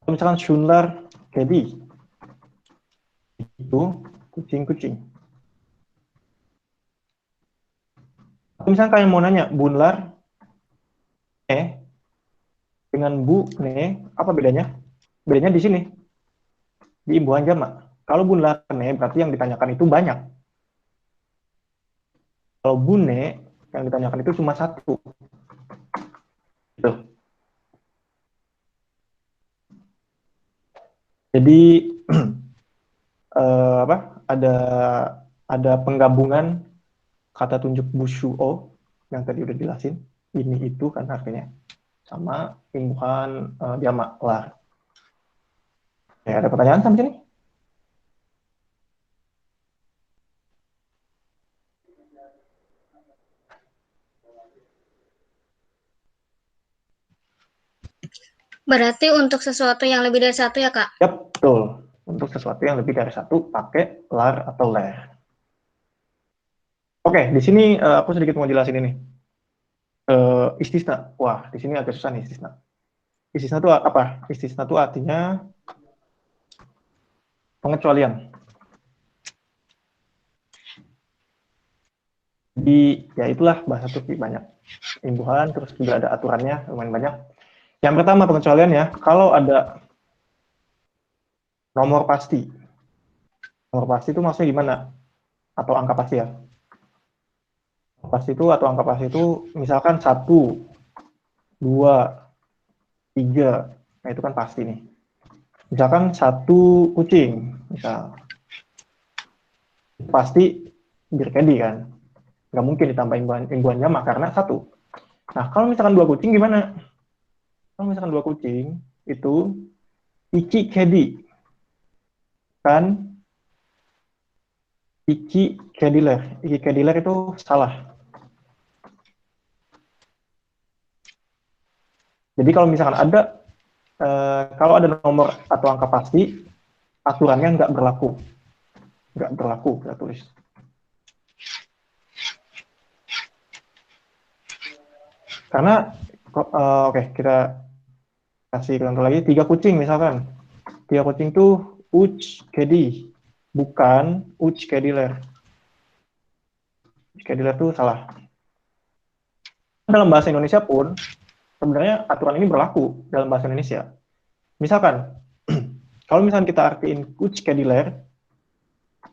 Kalau misalkan Shunlar kedi, itu kucing. Kalau misalkan kalian mau nanya Bunlar dengan Bu ne, apa bedanya? Bedanya di sini, di imbuhan jamak. Kalau Bunlar ne berarti yang ditanyakan itu banyak. Kalau Bune yang ditanyakan itu cuma satu. Gitu. Jadi ada penggabungan kata tunjuk bushuo yang tadi udah jelasin, ini itu kan artinya, sama imbuhan jamak lar. Ya, ada pertanyaan sampai sini? Berarti untuk sesuatu yang lebih dari satu ya, Kak? Ya, betul. Untuk sesuatu yang lebih dari satu, pakai lar atau ler. Oke, di sini aku sedikit mau jelasin ini. Istisna. Wah, di sini agak susah nih istisna. Istisna itu apa? Istisna itu artinya pengecualian. Jadi, ya itulah bahasa Turki banyak. Imbuhan, terus juga ada aturannya, lumayan banyak. Yang pertama pengecualiannya, kalau ada nomor pasti. Nomor pasti itu maksudnya gimana? Atau angka pasti ya? Pasti itu atau angka pasti itu misalkan 1, 2, 3. Nah, itu kan pasti nih. Misalkan 1 kucing, misal. Pasti berkedi kan? Nggak mungkin ditambah imbuhan jamak karena 1. Nah, kalau misalkan 2 kucing gimana? Kalau misalkan 2 kucing, itu iki kedi. Kan iki kediler. Iki kediler itu salah. Jadi kalau misalkan ada kalau ada nomor atau angka pasti, aturannya nggak berlaku. Nggak berlaku, kita tulis. Karena oke, kita kasih contoh lagi, 3 kucing misalkan. 3 kucing tuh uch kedi, bukan uch kediler. Uch kediler tuh salah. Dalam bahasa Indonesia pun, sebenarnya aturan ini berlaku dalam bahasa Indonesia. Misalkan, kalau misalkan kita artiin uch kediler,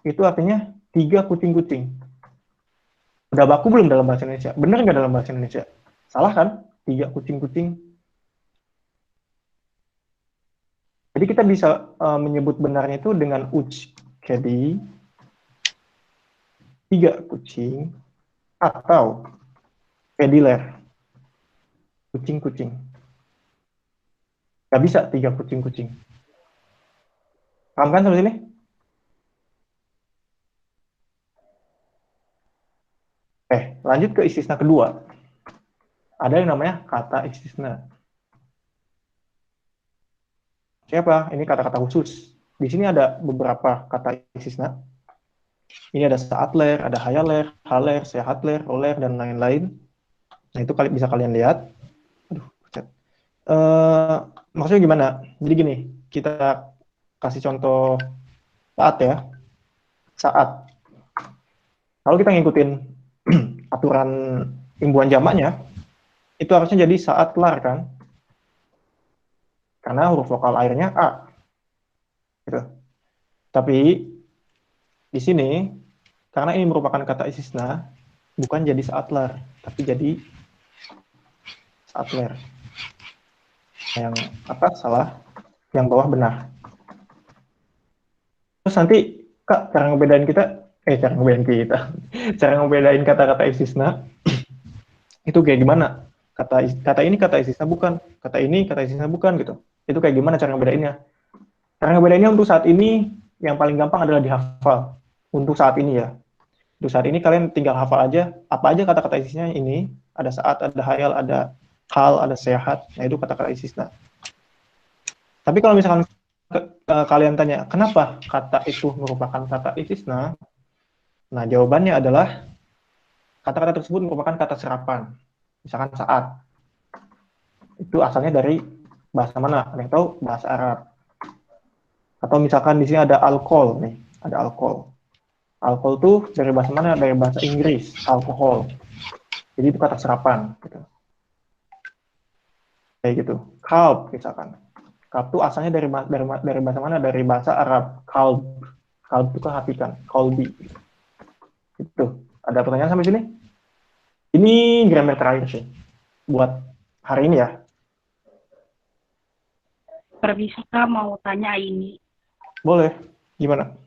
itu artinya 3 kucing-kucing. Udah baku belum dalam bahasa Indonesia? Bener nggak dalam bahasa Indonesia? Salah kan? 3 kucing-kucing. Jadi kita bisa menyebut benarnya itu dengan uch kedi, 3 kucing, atau kediler, kucing-kucing. Gak bisa 3 kucing-kucing. Paham kan sampai sini? Lanjut ke istisna kedua. Ada yang namanya kata istisna. Siapa? Ini kata-kata khusus. Di sini ada beberapa kata istisna. Ini ada saatler, ada hayaler, haler, sehatler, roler, dan lain-lain. Nah, itu bisa kalian lihat. Aduh, maksudnya gimana? Jadi gini, kita kasih contoh saat ya. Saat. Kalau kita ngikutin aturan imbuhan jamaknya, itu harusnya jadi saat lar kan? Karena huruf vokal akhirnya A. Gitu. Tapi di sini, karena ini merupakan kata istisna, bukan jadi saat lar, tapi jadi saat ler. Yang atas salah, yang bawah benar. Terus nanti, Kak, cara ngebedain kata-kata istisna, itu kayak gimana? Kata ini kata istisna bukan, kata ini kata istisna bukan gitu. Itu kayak gimana cara ngebedainnya? Cara ngebedainnya untuk saat ini yang paling gampang adalah dihafal. Untuk saat ini ya. Untuk saat ini kalian tinggal hafal aja apa aja kata-kata istisna ini. Ada saat, ada hayal, ada hal, ada sehat. Nah, itu kata-kata istisna. Tapi kalau misalkan kalian tanya, kenapa kata itu merupakan kata istisna? Nah, jawabannya adalah kata-kata tersebut merupakan kata serapan. Misalkan saat. Itu asalnya dari bahasa mana? Ada yang tahu? Bahasa Arab. Atau misalkan di sini ada alkohol nih, ada alkohol. Alkohol tuh dari bahasa mana? Dari bahasa Inggris, alkohol. Jadi itu kata serapan. Gitu. Kayak gitu. Kalb misalkan. Kalb tuh asalnya dari bahasa mana? Dari bahasa Arab. Kalb. Kalb itu kan hati kan. Kalbi. Gitu. Ada pertanyaan sampai sini? Ini grammar terakhir sih. Buat hari ini ya. Permisi mau tanya ini. Boleh. Gimana?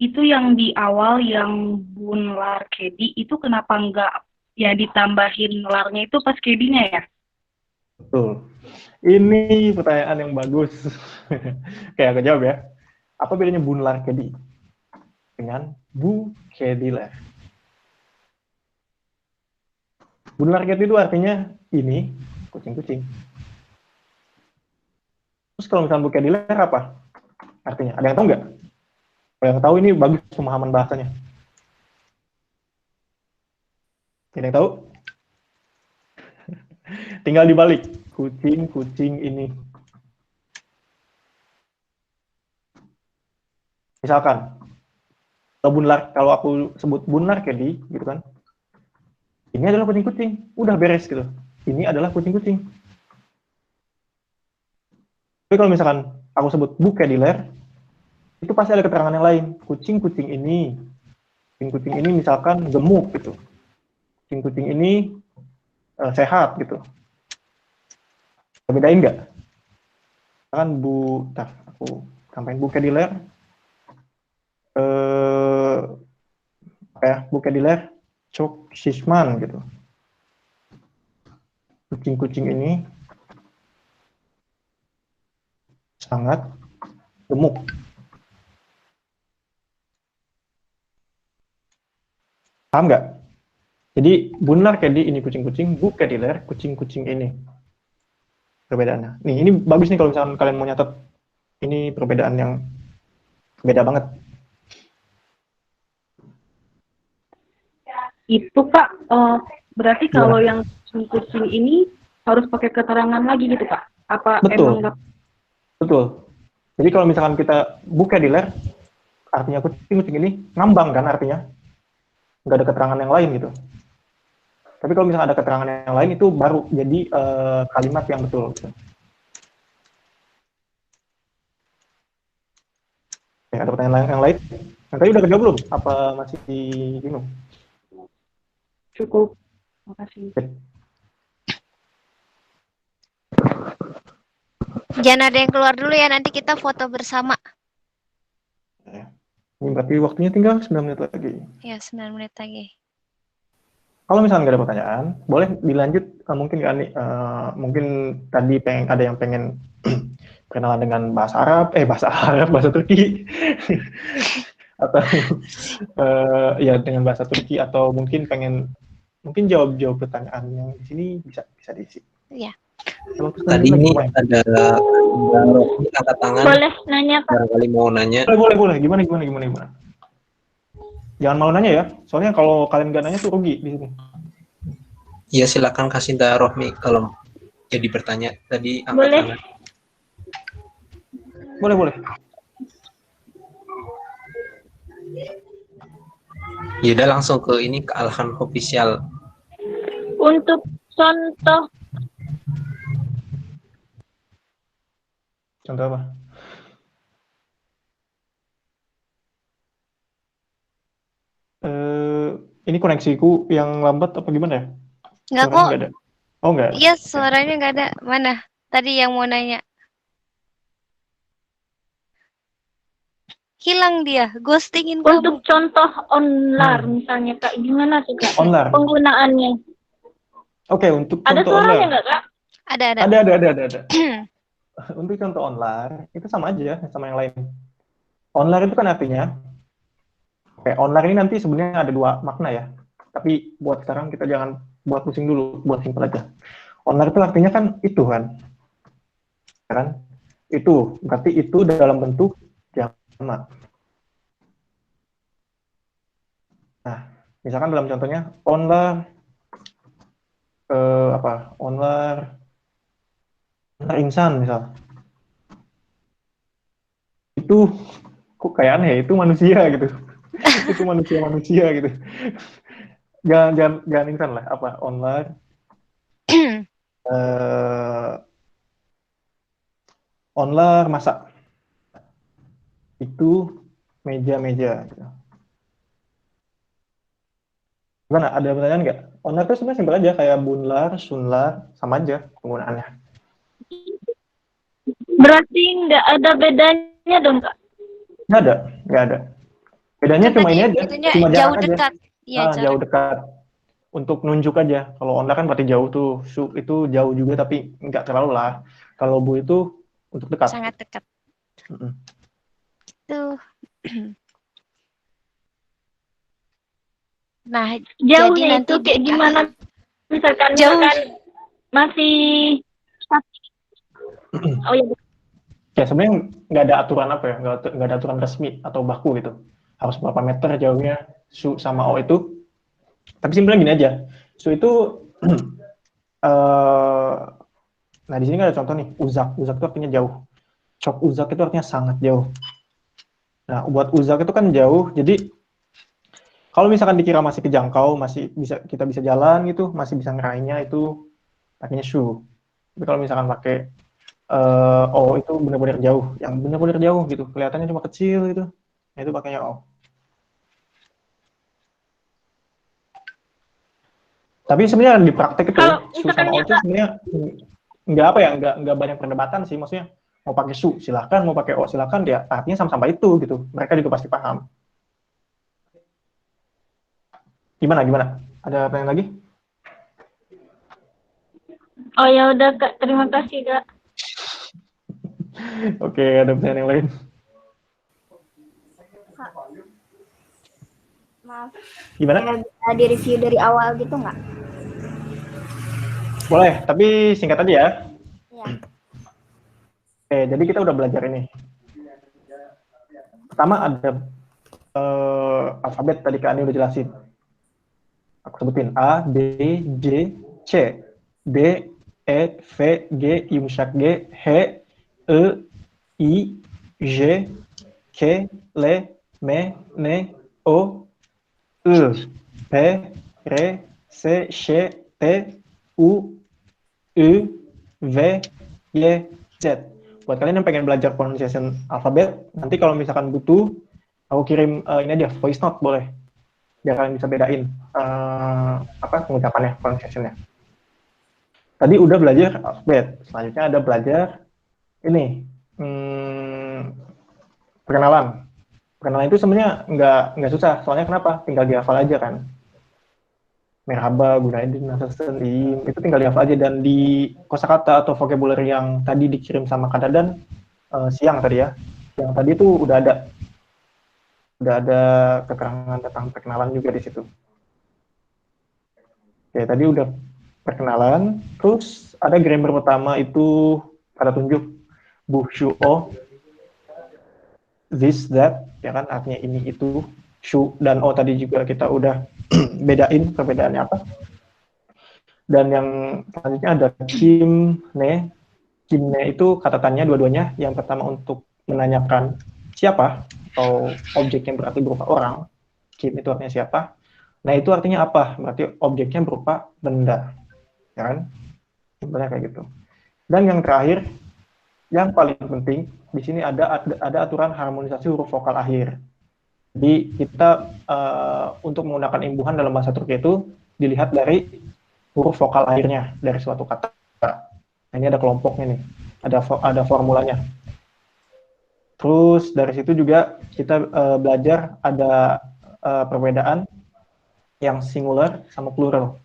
Itu yang di awal yang bun lar kedi itu kenapa enggak ya ditambahin larnya itu pas kedinya ya? Betul. Ini pertanyaan yang bagus. Kayak aku jawab ya. Apa bedanya bun lar kedi dengan bu kediler? Bun lar kedi itu artinya ini kucing-kucing. Terus kalau misalnya bu kediler apa? Artinya, ada yang tahu nggak? Kalau yang tahu ini bagus pemahaman bahasanya. Ada yang tahu? Tinggal dibalik. Kucing-kucing ini. Misalkan, kalau aku sebut bunar kedi, gitu kan? Ini adalah kucing-kucing. Udah beres gitu. Ini adalah kucing-kucing. Tapi kalau misalkan aku sebut bu kediler, itu pasti ada keterangan yang lain. Kucing-kucing ini misalkan gemuk gitu. Kucing-kucing ini sehat gitu. Bedain nggak? Kan aku sampaikan bu kediler. Bu kediler cok sisman gitu. Kucing-kucing ini sangat gemuk. Paham nggak? Jadi bunar kedi ini kucing-kucing, bu kediler kucing-kucing ini. Perbedaannya. Nih, ini bagus nih kalau misalkan kalian mau nyatet. Ini perbedaan yang beda banget. Itu Kak, berarti kalau yang kucing ini harus pakai keterangan lagi gitu Kak? Apa Betul. emang Betul. Jadi kalau misalkan kita bu kediler, artinya kucing-kucing ini ngambang kan artinya. Nggak ada keterangan yang lain gitu. Tapi kalau misalnya ada keterangan yang lain itu baru jadi kalimat yang betul. Gitu. Oke, ada pertanyaan yang lain? Yang tadi udah kerja belum? Apa masih bingung? cukup? Makasih. Jangan ada yang keluar dulu ya, nanti kita foto bersama. Ini berarti waktunya tinggal 9 menit lagi. Ya, 9 menit lagi. Kalau misalnya nggak ada pertanyaan, boleh dilanjut. Mungkin mungkin tadi ada yang pengen kenalan dengan bahasa Turki, atau ya dengan bahasa Turki, atau mungkin mungkin jawab pertanyaan yang di sini bisa diisi. Iya. Tadi ini ada Rohmi angkat tangan. Boleh nanya Pak? Barangkali mau nanya. Boleh. Gimana? Jangan malu nanya ya. Soalnya kalau kalian nggak nanya tuh rugi di sini. Iya, silakan kasih Mbak Rohmi kalau jadi bertanya. Tadi angkat Boleh. tangan. Boleh. Ya udah langsung ke ini, ke Alhan official. Untuk contoh Contoh apa? Ini koneksiku yang lambat apa gimana ya? Enggak Suaranya kok. nggak ada. Oh, nggak. Iya, suaranya nggak ada. Mana? Tadi yang mau nanya. Hilang dia, ghostingin kamu. untuk contoh online misalnya Kak, gimana tuh Kak? Online. Penggunaannya. Oke, untuk Ada contoh suaranya online. nggak Kak? Ada. Untuk contoh online itu sama aja sama yang lain. Online itu kan artinya Kayak online ini nanti sebenarnya ada dua makna ya. Tapi buat sekarang kita jangan buat pusing dulu, buat simpel aja. Online itu artinya kan itu kan. Ya kan? Itu, berarti itu dalam bentuk jamak. Nah, misalkan dalam contohnya onlar onlar insan misal. Itu kok kayak aneh ya, itu manusia gitu. Itu manusia gitu. Jangan insan lah, apa onlar onlar masak. Itu meja-meja gitu. Gimana? Ada pertanyaan nggak? Onlar itu sebenarnya simpel aja, kayak bunlar, sunlar, sama aja penggunaannya. Berarti nggak ada bedanya dong, Kak? Nggak ada. Bedanya Kan cuma tadi ini aja, itunya cuma jauh jarak aja. dekat. Iya, Jauh dekat. Untuk nunjuk aja. Kalau onlar kan berarti jauh tuh. Su itu jauh juga tapi nggak terlalu lah. Kalau bu itu untuk dekat. Sangat dekat. Tuh. Nah, jadi Jauhnya nanti itu kayak gimana? Misalkan masih oh ya. Ya sebenarnya nggak ada aturan apa ya, nggak ada aturan resmi atau baku gitu. Harus berapa meter jauhnya su sama o itu. Tapi simpelnya gini aja. Su itu nah di sini kan ada contoh nih, uzak. Uzak itu artinya jauh. Cok uzak itu artinya sangat jauh. Nah, buat uzak itu kan jauh. Jadi kalau misalkan dikira masih kejangkau, kita bisa jalan gitu, masih bisa ngeraihnya itu pakainya su. Tapi kalau misalkan pakai O itu benar-benar jauh, yang benar-benar jauh gitu, kelihatannya cuma kecil gitu, nah, itu pakainya O. Tapi sebenarnya di praktek itu su sama O itu sebenarnya nggak banyak perdebatan sih, maksudnya mau pakai su silahkan, mau pakai O silahkan, dia artinya sama-sama itu gitu, mereka juga pasti paham. Gimana? Ada pertanyaan lagi? Oh ya udah, Kak, terima kasih, Kak. Oke, ada pertanyaan yang lain? Maaf. Gimana? Bisa direview dari awal gitu nggak? Boleh, tapi singkat aja ya. Iya. Oke, jadi kita udah belajar ini. Pertama ada alfabet, tadi Kak Ani udah jelasin. Aku sebutin A, B, J, C, D, E, V, G, Yumshak G, H, E, I, J, K, L, M, N, O, E, P, R, C, Š, T, U, U, V, Y, Z. Buat kalian yang pengen belajar pronunciation alfabet, nanti kalau misalkan butuh, aku kirim ini aja, voice note boleh. Biar kalian bisa bedain pengucapannya, pronunciation-nya. Tadi udah belajar alfabet, selanjutnya ada belajar ini, perkenalan. Perkenalan itu sebenarnya nggak susah, soalnya kenapa? Tinggal dihafal aja kan. Merhaba, gunaidin, nasasen, itu tinggal dihafal aja, dan di kosakata atau vocabulary yang tadi dikirim sama Kak Dadan siang tadi ya, yang tadi itu udah ada keterangan tentang perkenalan juga di situ. Oke, tadi udah perkenalan, terus ada grammar pertama itu kata tunjuk bu, shu, o, this, that, ya kan, artinya ini, itu, shu dan o tadi juga kita udah bedain perbedaannya apa. Dan yang selanjutnya ada kim, ne. Kim, ne itu kata tanya dua-duanya. Yang pertama untuk menanyakan siapa, atau objek yang berarti berupa orang. Kim itu artinya siapa. Nah itu artinya apa? Berarti objeknya berupa benda. Ya kan? Sebenarnya kayak gitu. Dan yang terakhir, yang paling penting, di sini ada aturan harmonisasi huruf vokal akhir. Jadi kita untuk menggunakan imbuhan dalam bahasa Turki itu dilihat dari huruf vokal akhirnya dari suatu kata. Nah, ini ada kelompoknya nih, ada formulanya. Terus dari situ juga kita belajar ada perbedaan yang singular sama plural.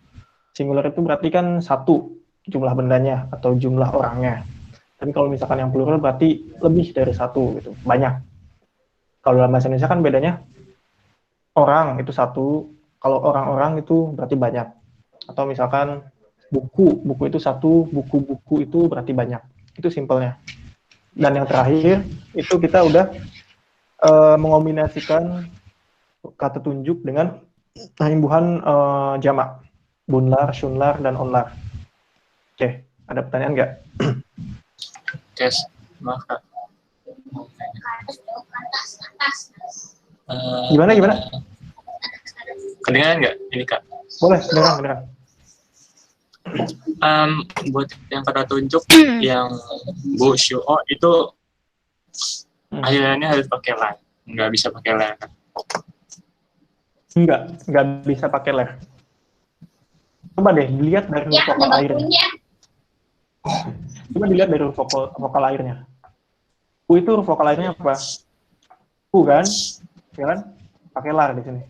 Singular itu berarti kan satu jumlah bendanya atau jumlah orangnya. Tapi kalau misalkan yang plural berarti lebih dari satu gitu, banyak. Kalau dalam bahasa Indonesia kan bedanya orang itu satu, kalau orang-orang itu berarti banyak. Atau misalkan buku itu satu, buku-buku itu berarti banyak. Itu simpelnya. Dan yang terakhir itu kita udah mengombinasikan kata tunjuk dengan imbuhan jamak. Bunlar, shunlar, dan onlar. Oke, ada pertanyaan nggak? Yes, maaf Kak. Gimana? Kedengaran nggak ini Kak? Boleh, kedengaran. Buat yang kata tunjuk yang Bu Syuo itu akhirannya harus pakai la, nggak bisa pakai la kan? Nggak bisa pakai la. Coba deh dilihat dari vokal airnya. Coba dilihat dari vokal airnya. U itu vokal airnya apa? U kan? Ya kan? Pakai lar di sini.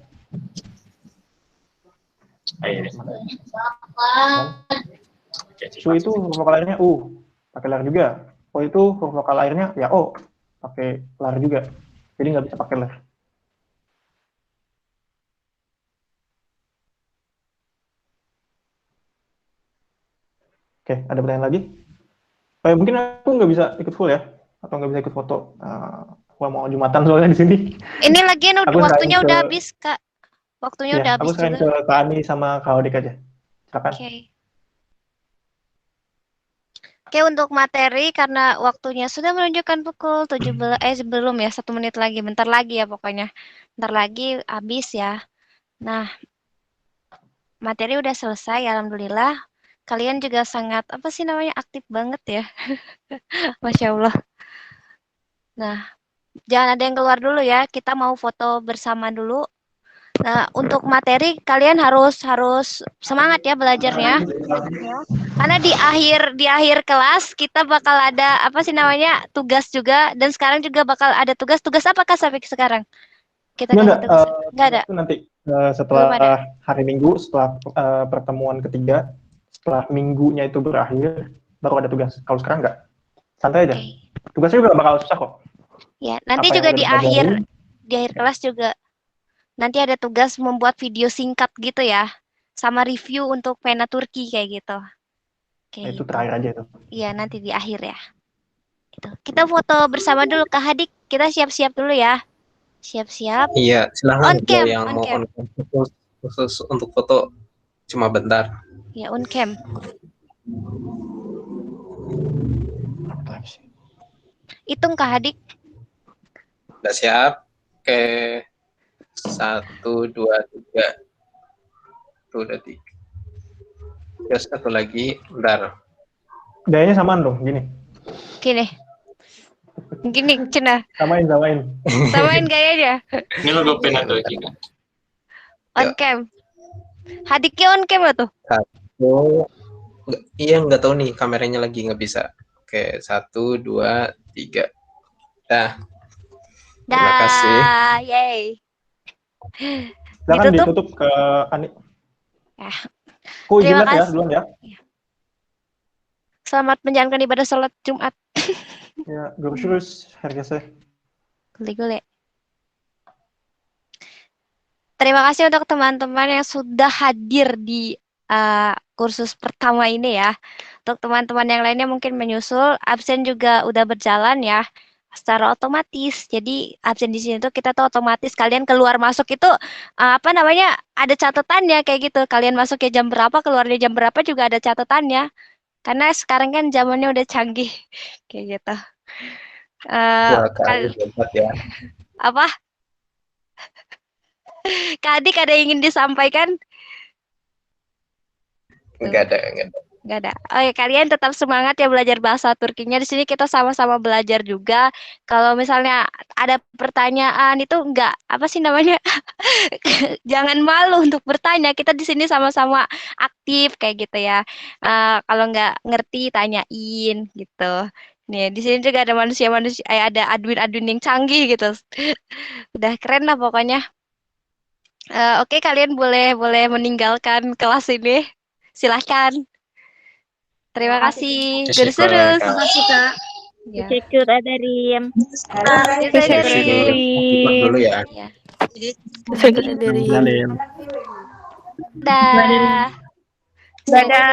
Su itu huruf vokal airnya U, pakai lar juga. O itu huruf vokal airnya ya O, pakai lar juga. Jadi nggak bisa pakai lar. Oke, ada pertanyaan lagi? Mungkin aku nggak bisa ikut full ya, atau nggak bisa ikut foto. Aku mau Jumatan soalnya di sini. Ini lagian waktunya udah habis, Kak. Waktunya udah habis juga. Aku serahin ke Kak Ani sama Kak Odik aja. Silakan. Oke, untuk materi karena waktunya sudah menunjukkan pukul 17 belum ya, 1 menit lagi, bentar lagi ya pokoknya. Bentar lagi habis ya. Nah, materi udah selesai alhamdulillah. Kalian juga sangat aktif banget ya. Masya Allah. Nah, jangan ada yang keluar dulu ya. Kita mau foto bersama dulu. Nah, untuk materi kalian harus semangat ya belajarnya. Karena di akhir kelas kita bakal ada tugas juga, dan sekarang juga bakal ada tugas. Tugas apa Kak sampai sekarang? Kita kasih tugas. Nggak ada. Itu nanti setelah hari Minggu, setelah pertemuan ketiga, setelah minggunya itu berakhir, baru ada tugas. Kalau sekarang nggak, santai aja. Tugasnya juga bakal susah kok. Ya, nanti juga di akhir kelas juga nanti ada tugas membuat video singkat gitu ya, sama review untuk pena Turki kayak gitu. Itu terakhir aja itu. Iya, nanti di akhir ya. Gitu. Kita foto bersama dulu Kak Hadik. Kita siap-siap dulu ya. Siap-siap. Iya, silahkan on cam, yang mau on cam khusus untuk foto cuma bentar. Ya, on cam. Hitung Kak Hadik. Udah siap? Oke. 1, 2, 3. Tuh udah 3. Terus satu lagi, bentar. Gayanya samaan dong, gini. Gini, Cina. Samain. Samain gayanya. Ini logo pena Turki kan? On cam. Hadiknya on cam tuh? Iya, nggak tahu nih, kameranya lagi nggak bisa. Oke, 1, 2, 3. Dah. Terima kasih. Yay. Silakan ditutup ke Ani. Ya. Terima kasih ya, duluan ya. Selamat menjalankan ibadah sholat Jumat. Ya, görüşürüz herkese. Gule-gule. Terima kasih untuk teman-teman yang sudah hadir di kursus pertama ini ya. Untuk teman-teman yang lainnya mungkin menyusul, absen juga udah berjalan ya secara otomatis. Jadi absen di sini tuh kita tuh otomatis kalian keluar masuk itu ada catatannya kayak gitu. Kalian masuknya jam berapa, keluarnya jam berapa juga ada catatannya. Karena sekarang kan zamannya udah canggih kayak gitu. Ya. Apa? Kak Adik ada yang ingin disampaikan? Enggak ada. Nggak ada. Oke, kalian tetap semangat ya belajar bahasa Turkinya. Di sini kita sama-sama belajar juga. Kalau misalnya ada pertanyaan itu jangan malu untuk bertanya. Kita di sini sama-sama aktif kayak gitu ya. Kalau nggak ngerti tanyain gitu. Nih, di sini juga ada manusia-manusia, ada admin-admin yang canggih gitu. Udah keren lah pokoknya. Oke, kalian boleh meninggalkan kelas ini. Silahkan. Terima kasih. Görüşürüz. Terima kasih Kak. Ya. Teşekkür ederim. Dulu ya. Tasyekkur ederim. Dah. Dadah.